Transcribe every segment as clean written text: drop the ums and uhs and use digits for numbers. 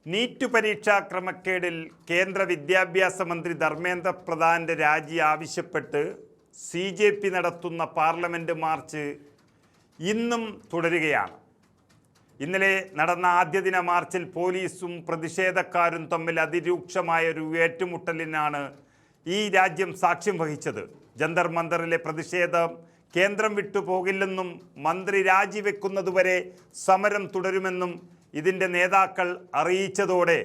NEET പരീക്ഷാ ക്രമക്കേടിൽ കേന്ദ്ര വിദ്യാഭ്യാസ മന്ത്രി ധർമ്മേന്ദ്ര പ്രധാന്റെ രാജി ആവശ്യപ്പെട്ട് CJP നടത്തുന്ന പാർലമെൻറ്റ് മാർച്ച് ഇന്നും തുടരുകയാണ്. ഇന്നലെ നടന്ന ആദ്യ ദിന മാർച്ചിൽ പോലീസും പ്രതിഷേധക്കാരും തമ്മിൽ അതിരൂക്ഷമായൊരു ഏറ്റുമുട്ടലിനാണ് ഈ രാജ്യം സാക്ഷ്യം വഹിച്ചത്. ജന്തർ മന്ദറിലെ പ്രതിഷേധം കേന്ദ്രം വിട്ടുപോകില്ലെന്നും മന്ത്രി രാജിവെക്കുന്നതുവരെ സമരം തുടരുമെന്നും ഇതിൻ്റെ നേതാക്കൾ അറിയിച്ചതോടെ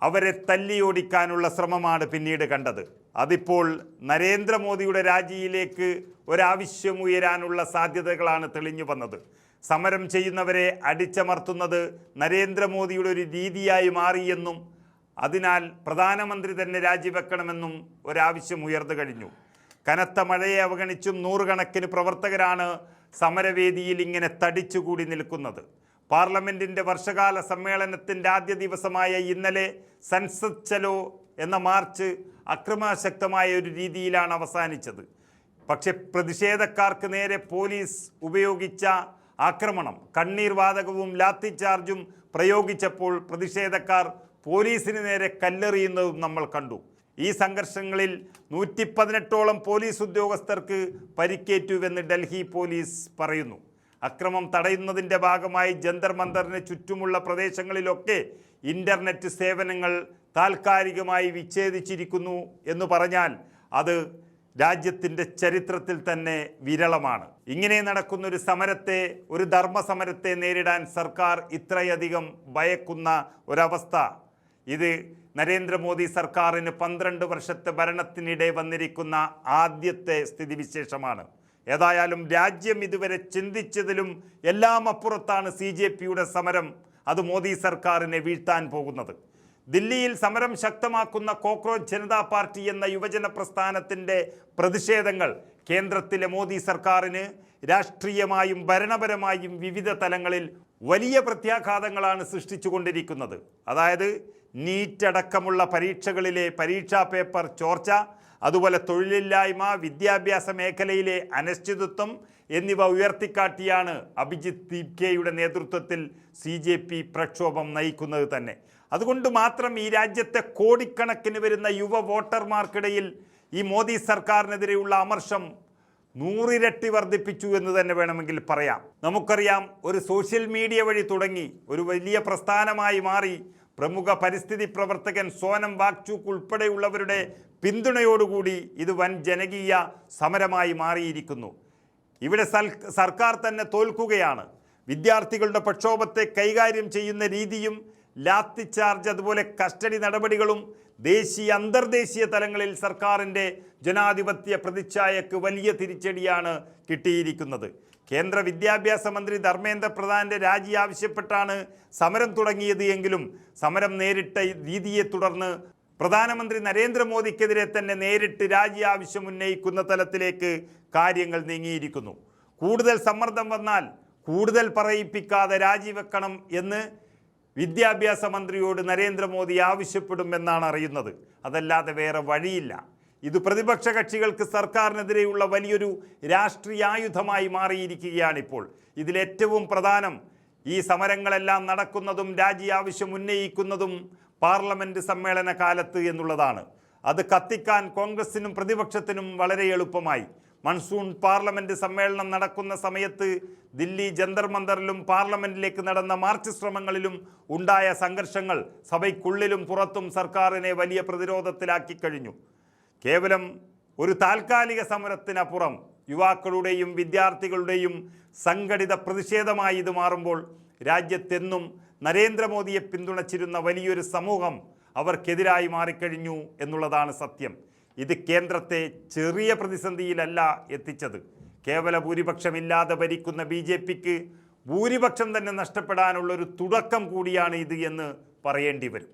അവരെ തല്ലിയോടിക്കാനുള്ള ശ്രമമാണ് പിന്നീട് കണ്ടത്. അതിപ്പോൾ നരേന്ദ്രമോദിയുടെ രാജിയിലേക്ക് ഒരാവശ്യമുയരാനുള്ള സാധ്യതകളാണ് തെളിഞ്ഞു വന്നത്. സമരം ചെയ്യുന്നവരെ അടിച്ചമർത്തുന്നത് നരേന്ദ്രമോദിയുടെ ഒരു രീതിയായി മാറിയെന്നും അതിനാൽ പ്രധാനമന്ത്രി തന്നെ രാജിവെക്കണമെന്നും ഒരാവശ്യം ഉയർന്നു കഴിഞ്ഞു. കനത്ത മഴയെ അവഗണിച്ചും നൂറുകണക്കിന് പ്രവർത്തകരാണ് സമരവേദിയിൽ ഇങ്ങനെ തടിച്ചുകൂടി നിൽക്കുന്നത്. പാർലമെൻറ്റിൻ്റെ വർഷകാല സമ്മേളനത്തിൻ്റെ ആദ്യ ദിവസമായ ഇന്നലെ സൻസദ് ചലോ എന്ന മാർച്ച് അക്രമാസക്തമായ ഒരു രീതിയിലാണ് അവസാനിച്ചത്. പക്ഷെ പ്രതിഷേധക്കാർക്ക് നേരെ പോലീസ് ഉപയോഗിച്ച ആക്രമണം, കണ്ണീർ വാതകവും ലാത്തി ചാർജും പ്രയോഗിച്ചപ്പോൾ പ്രതിഷേധക്കാർ പോലീസിന് നേരെ കല്ലെറിയുന്നതും നമ്മൾ കണ്ടു. ഈ സംഘർഷങ്ങളിൽ 118ഓളം പോലീസ് ഉദ്യോഗസ്ഥർക്ക് പരിക്കേറ്റുവെന്ന് ഡൽഹി പോലീസ് പറയുന്നു. അക്രമം തടയുന്നതിൻ്റെ ഭാഗമായി ജന്തർ മന്ദറിന് ചുറ്റുമുള്ള പ്രദേശങ്ങളിലൊക്കെ ഇൻ്റർനെറ്റ് സേവനങ്ങൾ താൽക്കാലികമായി വിച്ഛേദിച്ചിരിക്കുന്നു എന്ന് പറഞ്ഞാൽ അത് രാജ്യത്തിൻ്റെ ചരിത്രത്തിൽ തന്നെ വിരളമാണ്. ഇങ്ങനെ നടക്കുന്നൊരു സമരത്തെ, ഒരു ധർമ്മസമരത്തെ നേരിടാൻ സർക്കാർ ഇത്രയധികം ഭയക്കുന്ന ഒരവസ്ഥ, ഇത് നരേന്ദ്രമോദി സർക്കാരിന് 12 വർഷത്തെ ഭരണത്തിനിടെ വന്നിരിക്കുന്ന ആദ്യത്തെ സ്ഥിതിവിശേഷമാണ്. ഏതായാലും രാജ്യം ഇതുവരെ ചിന്തിച്ചതിലും എല്ലാം അപ്പുറത്താണ് CJPയുടെ സമരം. അത് മോദി സർക്കാരിനെ വീഴ്ത്താൻ പോകുന്നത്. ദില്ലിയിൽ സമരം ശക്തമാക്കുന്ന കോക്രോച്ച് ജനതാ പാർട്ടി എന്ന യുവജന പ്രസ്ഥാനത്തിൻ്റെ പ്രതിഷേധങ്ങൾ കേന്ദ്രത്തിലെ മോദി സർക്കാരിന് രാഷ്ട്രീയമായും ഭരണപരമായും വിവിധ തലങ്ങളിൽ വലിയ പ്രത്യാഘാതങ്ങളാണ് സൃഷ്ടിച്ചുകൊണ്ടിരിക്കുന്നത്. അതായത് നീറ്റ് അടക്കമുള്ള പരീക്ഷകളിലെ പരീക്ഷാ പേപ്പർ ചോർച്ച, അതുപോലെ തൊഴിലില്ലായ്മ, വിദ്യാഭ്യാസ മേഖലയിലെ അനിശ്ചിതത്വം എന്നിവ ഉയർത്തിക്കാട്ടിയാണ് അഭിജിത്ത് ദീപ്കെയുടെ നേതൃത്വത്തിൽ CJP പ്രക്ഷോഭം നയിക്കുന്നത് തന്നെ. അതുകൊണ്ട് മാത്രം ഈ രാജ്യത്തെ കോടിക്കണക്കിന് വരുന്ന യുവ വോട്ടർമാർക്കിടയിൽ ഈ മോദി സർക്കാരിനെതിരെയുള്ള അമർഷം 100 ഇരട്ടി വർദ്ധിപ്പിച്ചു എന്ന് തന്നെ വേണമെങ്കിൽ പറയാം. നമുക്കറിയാം, ഒരു സോഷ്യൽ മീഡിയ വഴി തുടങ്ങി ഒരു വലിയ പ്രസ്ഥാനമായി മാറി പ്രമുഖ പരിസ്ഥിതി പ്രവർത്തകൻ സോനം വാങ്ചുക് ഉൾപ്പെടെയുള്ളവരുടെ പിന്തുണയോടുകൂടി ഇത് വൻ ജനകീയ സമരമായി മാറിയിരിക്കുന്നു. ഇവിടെ സർക്കാർ തന്നെ തോൽക്കുകയാണ്. വിദ്യാർത്ഥികളുടെ പ്രക്ഷോഭത്തെ കൈകാര്യം ചെയ്യുന്ന രീതിയും ലാത്തി ചാർജ്, അതുപോലെ കസ്റ്റഡി നടപടികളും ദേശീയ അന്തർദേശീയ തലങ്ങളിൽ സർക്കാരിൻ്റെ ജനാധിപത്യ പ്രതിച്ഛായക്ക് വലിയ തിരിച്ചടിയാണ് കിട്ടിയിരിക്കുന്നത്. കേന്ദ്ര വിദ്യാഭ്യാസ മന്ത്രി ധർമ്മേന്ദ്ര പ്രധാന്റെ രാജി ആവശ്യപ്പെട്ടാണ് സമരം തുടങ്ങിയത് എങ്കിലും സമരം നേരിട്ട രീതിയെ തുടർന്ന് പ്രധാനമന്ത്രി നരേന്ദ്രമോദിക്കെതിരെ തന്നെ നേരിട്ട് രാജി ആവശ്യം ഉന്നയിക്കുന്ന തലത്തിലേക്ക് കാര്യങ്ങൾ നീങ്ങിയിരിക്കുന്നു. കൂടുതൽ സമ്മർദ്ദം വന്നാൽ കൂടുതൽ പറയിപ്പിക്കാതെ രാജിവെക്കണം എന്ന് വിദ്യാഭ്യാസ മന്ത്രിയോട് നരേന്ദ്രമോദി ആവശ്യപ്പെടുമെന്നാണ് അറിയുന്നത്. അതല്ലാതെ വേറെ വഴിയില്ല. ഇത് പ്രതിപക്ഷ കക്ഷികൾക്ക് സർക്കാരിനെതിരെയുള്ള വലിയൊരു രാഷ്ട്രീയായുധമായി മാറിയിരിക്കുകയാണിപ്പോൾ. ഇതിലേറ്റവും പ്രധാനം ഈ സമരങ്ങളെല്ലാം നടക്കുന്നതും രാജി ആവശ്യം ഉന്നയിക്കുന്നതും പാർലമെൻറ്റ് സമ്മേളന കാലത്ത് എന്നുള്ളതാണ്. അത് കത്തിക്കാൻ കോൺഗ്രസിനും പ്രതിപക്ഷത്തിനും വളരെ എളുപ്പമായി. മൺസൂൺ പാർലമെൻറ്റ് സമ്മേളനം നടക്കുന്ന സമയത്ത് ദില്ലി ജന്തർ മന്ദറിലും പാർലമെൻറ്റിലേക്ക് നടന്ന മാർച്ച് ശ്രമങ്ങളിലും ഉണ്ടായ സംഘർഷങ്ങൾ സഭയ്ക്കുള്ളിലും പുറത്തും സർക്കാരിനെ വലിയ പ്രതിരോധത്തിലാക്കി കഴിഞ്ഞു. കേവലം ഒരു താൽക്കാലിക സമരത്തിനപ്പുറം യുവാക്കളുടെയും വിദ്യാർത്ഥികളുടെയും സംഘടിത പ്രതിഷേധമായി ഇത് മാറുമ്പോൾ രാജ്യത്തെന്നും നരേന്ദ്രമോദിയെ പിന്തുണച്ചിരുന്ന വലിയൊരു സമൂഹം അവർക്കെതിരായി മാറിക്കഴിഞ്ഞു എന്നുള്ളതാണ് സത്യം. ഇത് കേന്ദ്രത്തെ ചെറിയ പ്രതിസന്ധിയിലല്ല എത്തിച്ചത്. കേവല ഭൂരിപക്ഷമില്ലാതെ ഭരിക്കുന്ന BJPക്ക് ഭൂരിപക്ഷം തന്നെ നഷ്ടപ്പെടാനുള്ളൊരു തുടക്കം കൂടിയാണ് ഇത് എന്ന് പറയേണ്ടി വരും.